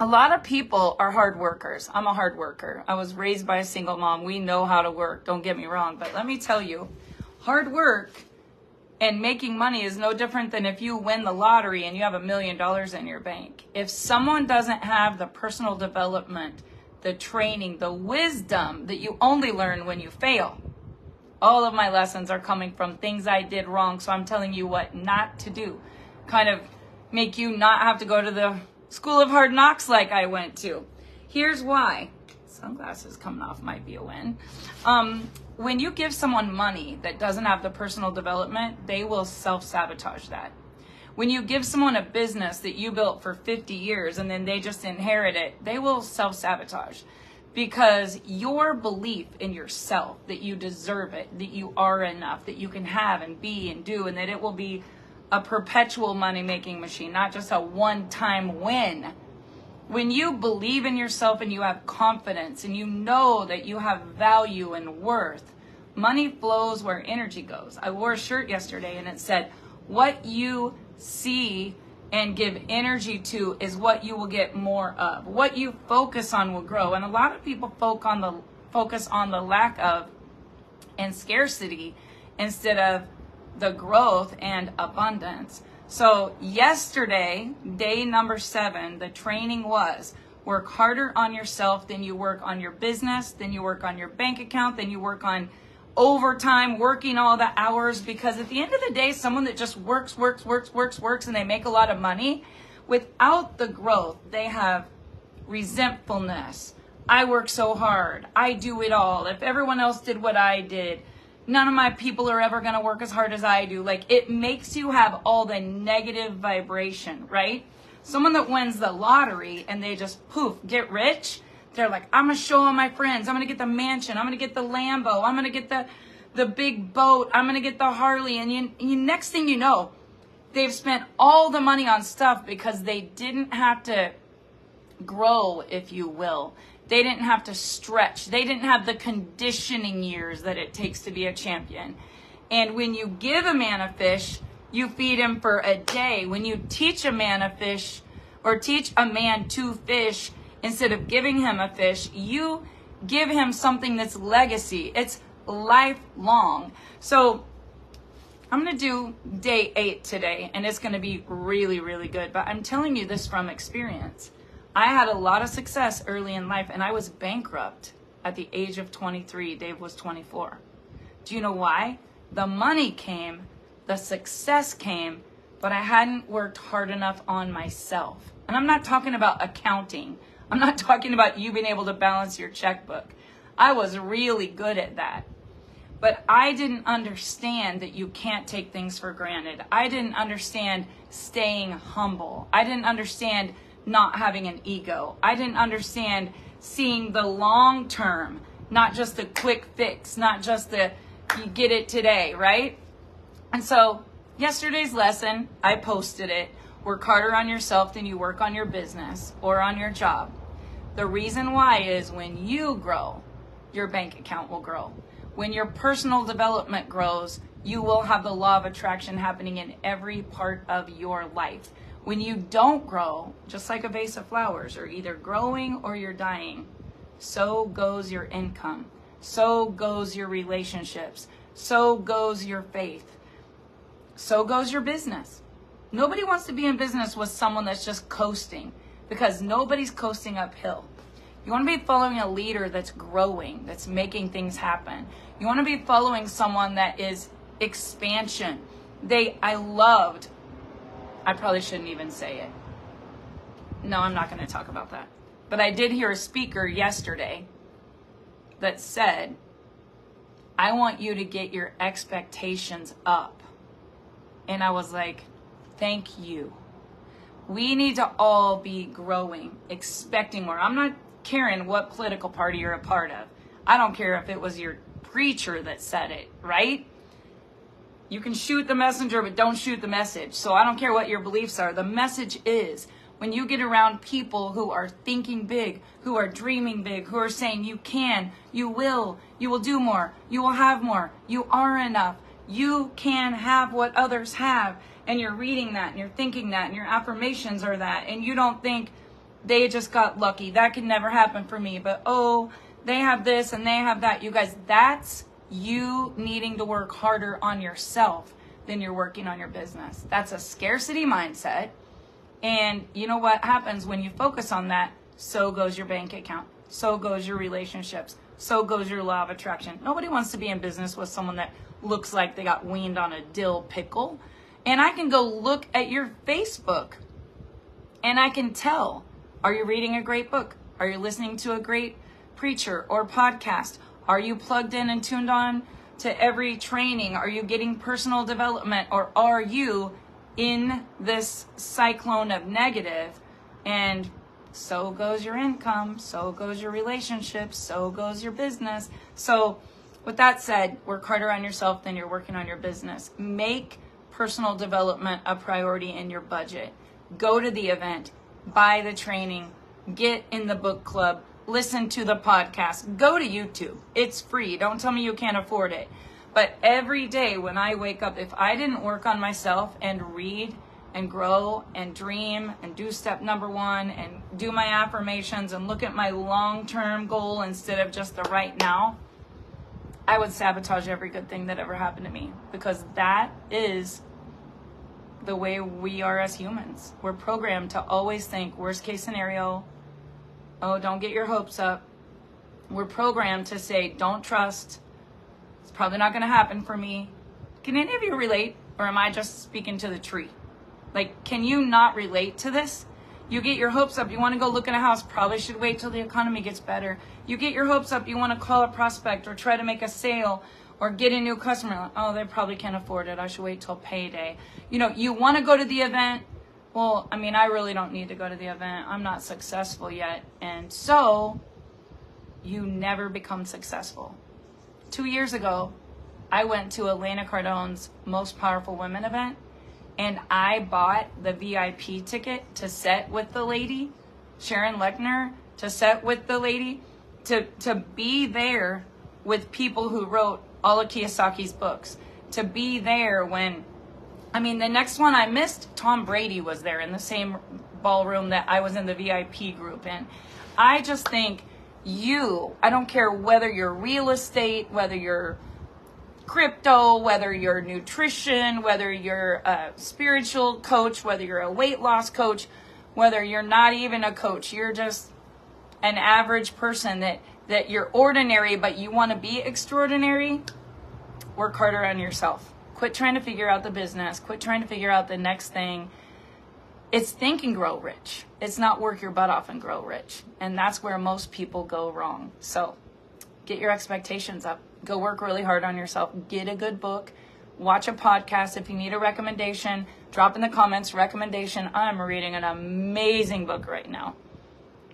A lot of people are hard workers. I'm a hard worker. I was raised by a single mom. We know how to work. Don't get me wrong. But let me tell you, hard work and making money is no different than if you win the lottery and you have $1 million in your bank. If someone doesn't have the personal development, the training, the wisdom that you only learn when you fail. All of my lessons are coming from things I did wrong. So I'm telling you what not to do. Kind of make you not have to go to the School of Hard Knocks like I went to. Here's why. Sunglasses coming off might be a win. When you give someone money that doesn't have the personal development, they will self-sabotage that. When you give someone a business that you built for 50 years and then they just inherit it, they will self-sabotage. Because your belief in yourself, that you deserve it, that you are enough, that you can have and be and do, and that it will be a perpetual money-making machine, not just a one-time win. When you believe in yourself and you have confidence and you know that you have value and worth, money flows where energy goes. I wore a shirt yesterday and it said, what you see and give energy to is what you will get more of. What you focus on will grow. And a lot of people focus on the lack of and scarcity instead of the growth and abundance. So yesterday, day number 7, the training was work harder on yourself than you work on your business, than you work on your bank account, than you work on overtime, working all the hours. Because at the end of the day, someone that just works, and they make a lot of money, without the growth, they have resentfulness. I work so hard. I do it all. If everyone else did what I did, none of my people are ever going to work as hard as I do. Like, it makes you have all the negative vibration, right? Someone that wins the lottery and they just poof, get rich. They're like, I'm going to show all my friends. I'm going to get the mansion. I'm going to get the Lambo. I'm going to get the big boat. I'm going to get the Harley. And you next thing you know, they've spent all the money on stuff because they didn't have to grow, if you will. They didn't have to stretch. They didn't have the conditioning years that it takes to be a champion. And when you give a man a fish, you feed him for a day. When you teach a man a fish or teach a man to fish, instead of giving him a fish, you give him something that's legacy. It's lifelong. So I'm going to do day 8 today, and it's going to be really, really good. But I'm telling you this from experience. I had a lot of success early in life, and I was bankrupt at the age of 23. Dave was 24. Do you know why? The money came, the success came, but I hadn't worked hard enough on myself. And I'm not talking about accounting. I'm not talking about you being able to balance your checkbook. I was really good at that. But I didn't understand that you can't take things for granted. I didn't understand staying humble. I didn't understand not having an ego. I didn't understand seeing the long term, not just the quick fix, not just the you get it today, right? And so yesterday's lesson, I posted it. Work harder on yourself than you work on your business or on your job. The reason why is when you grow, your bank account will grow. When your personal development grows, you will have the law of attraction happening in every part of your life. When you don't grow, just like a vase of flowers, you're either growing or you're dying. So goes your income. So goes your relationships. So goes your faith. So goes your business. Nobody wants to be in business with someone that's just coasting, because nobody's coasting uphill. You want to be following a leader that's growing, that's making things happen. You want to be following someone that is expansion. I probably shouldn't even say it. No, I'm not going to talk about that. But I did hear a speaker yesterday that said, I want you to get your expectations up. And I was like, thank you. We need to all be growing, expecting more. I'm not caring what political party you're a part of. I don't care if it was your preacher that said it, right? You can shoot the messenger, but don't shoot the message. So I don't care what your beliefs are. The message is, when you get around people who are thinking big, who are dreaming big, who are saying you can, you will do more, you will have more, you are enough, you can have what others have, and you're reading that, and you're thinking that, and your affirmations are that, and you don't think, they just got lucky. That could never happen for me. But, oh, they have this and they have that. You guys, that's you needing to work harder on yourself than you're working on your business. That's a scarcity mindset. And you know what happens when you focus on that? So goes your bank account. So goes your relationships. So goes your law of attraction. Nobody wants to be in business with someone that looks like they got weaned on a dill pickle. And I can go look at your Facebook and I can tell, are you reading a great book? Are you listening to a great preacher or podcast? Are you plugged in and tuned on to every training? Are you getting personal development? Or are you in this cyclone of negative? And so goes your income, so goes your relationships, so goes your business. So with that said, work harder on yourself than you're working on your business. Make personal development a priority in your budget. Go to the event, buy the training, get in the book club, listen to the podcast, go to YouTube. It's free. Don't tell me you can't afford it. But every day when I wake up, if I didn't work on myself and read and grow and dream and do step number 1 and do my affirmations and look at my long-term goal instead of just the right now, I would sabotage every good thing that ever happened to me, because that is the way we are as humans. We're programmed to always think worst case scenario. Oh, don't get your hopes up. We're programmed to say, don't trust. It's probably not going to happen for me. Can any of you relate? Or am I just speaking to the tree? Like, can you not relate to this? You get your hopes up. You want to go look at a house. Probably should wait till the economy gets better. You get your hopes up. You want to call a prospect or try to make a sale or get a new customer. Oh, they probably can't afford it. I should wait till payday. You know, you want to go to the event. Well, I mean, I really don't need to go to the event. I'm not successful yet. And so you never become successful. 2 years ago, I went to Elena Cardone's Most Powerful Women event, and I bought the VIP ticket to sit with the lady, Sharon Lechner, to sit with the lady, to be there with people who wrote all of Kiyosaki's books, to be there when, I mean, the next one I missed, Tom Brady was there in the same ballroom that I was in the VIP group in. I just think I don't care whether you're real estate, whether you're crypto, whether you're nutrition, whether you're a spiritual coach, whether you're a weight loss coach, whether you're not even a coach, you're just an average person that you're ordinary, but you want to be extraordinary. Work harder on yourself. Quit trying to figure out the business. Quit trying to figure out the next thing. It's think and grow rich. It's not work your butt off and grow rich. And that's where most people go wrong. So get your expectations up. Go work really hard on yourself. Get a good book. Watch a podcast. If you need a recommendation, drop in the comments, recommendation. I'm reading an amazing book right now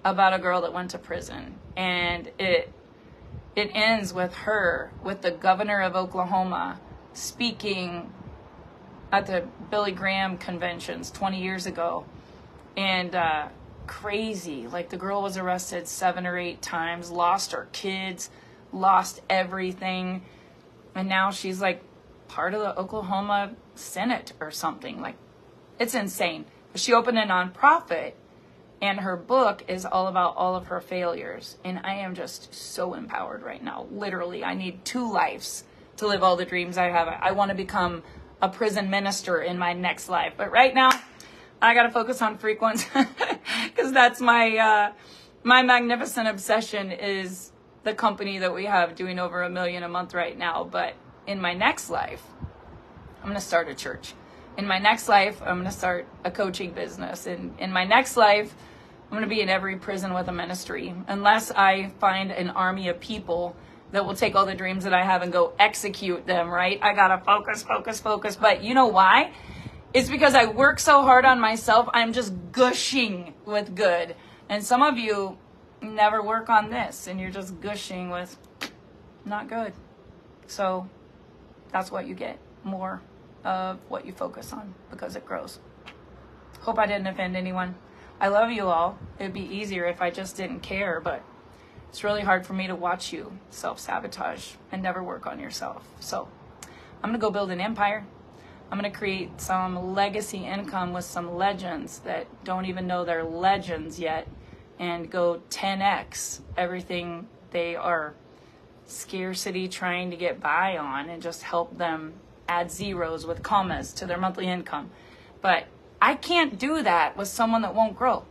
about a girl that went to prison. And it ends with her, with the governor of Oklahoma, speaking at the Billy Graham conventions 20 years ago. And crazy. Like, the girl was arrested 7 or 8 times, lost her kids, lost everything. And now she's like part of the Oklahoma Senate or something. Like, it's insane. But she opened a nonprofit, and her book is all about all of her failures. And I am just so empowered right now. Literally, I need 2 lives to live all the dreams I have. I want to become a prison minister in my next life. But right now, I got to focus on frequency, because that's my magnificent obsession is the company that we have doing over $1 million a month right now. But in my next life, I'm going to start a church. In my next life, I'm going to start a coaching business. In my next life, I'm going to be in every prison with a ministry, unless I find an army of people that will take all the dreams that I have and go execute them, right? I got to focus. But you know why? It's because I work so hard on myself. I'm just gushing with good. And some of you never work on this, and you're just gushing with not good. So that's what you get, more of what you focus on, because it grows. Hope I didn't offend anyone. I love you all. It'd be easier if I just didn't care, but it's really hard for me to watch you self-sabotage and never work on yourself. So I'm going to go build an empire. I'm going to create some legacy income with some legends that don't even know they're legends yet, and go 10x everything they are scarcity trying to get by on, and just help them add zeros with commas to their monthly income. But I can't do that with someone that won't grow.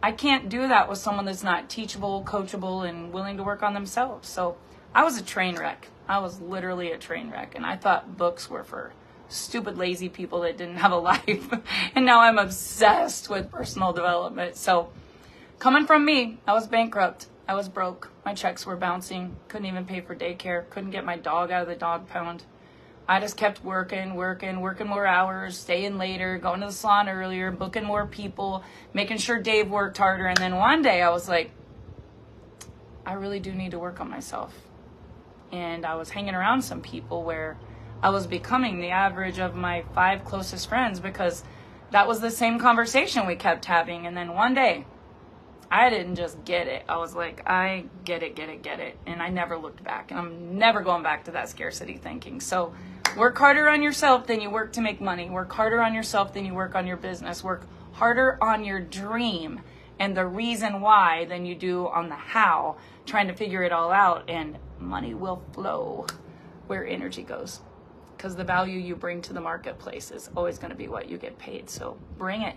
I can't do that with someone that's not teachable, coachable, and willing to work on themselves. So I was a train wreck. I was literally a train wreck. And I thought books were for stupid, lazy people that didn't have a life. And now I'm obsessed with personal development. So coming from me, I was bankrupt. I was broke. My checks were bouncing. Couldn't even pay for daycare. Couldn't get my dog out of the dog pound. I just kept working more hours, staying later, going to the salon earlier, booking more people, making sure Dave worked harder. And then one day I was like, I really do need to work on myself. And I was hanging around some people where I was becoming the average of my 5 closest friends, because that was the same conversation we kept having. And then one day, I didn't just get it. I was like, I get it. And I never looked back. And I'm never going back to that scarcity thinking. So work harder on yourself than you work to make money. Work harder on yourself than you work on your business. Work harder on your dream and the reason why than you do on the how, trying to figure it all out. And money will flow where energy goes, because the value you bring to the marketplace is always going to be what you get paid. So bring it.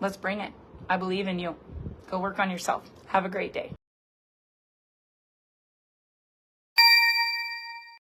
Let's bring it. I believe in you. Go work on yourself. Have a great day.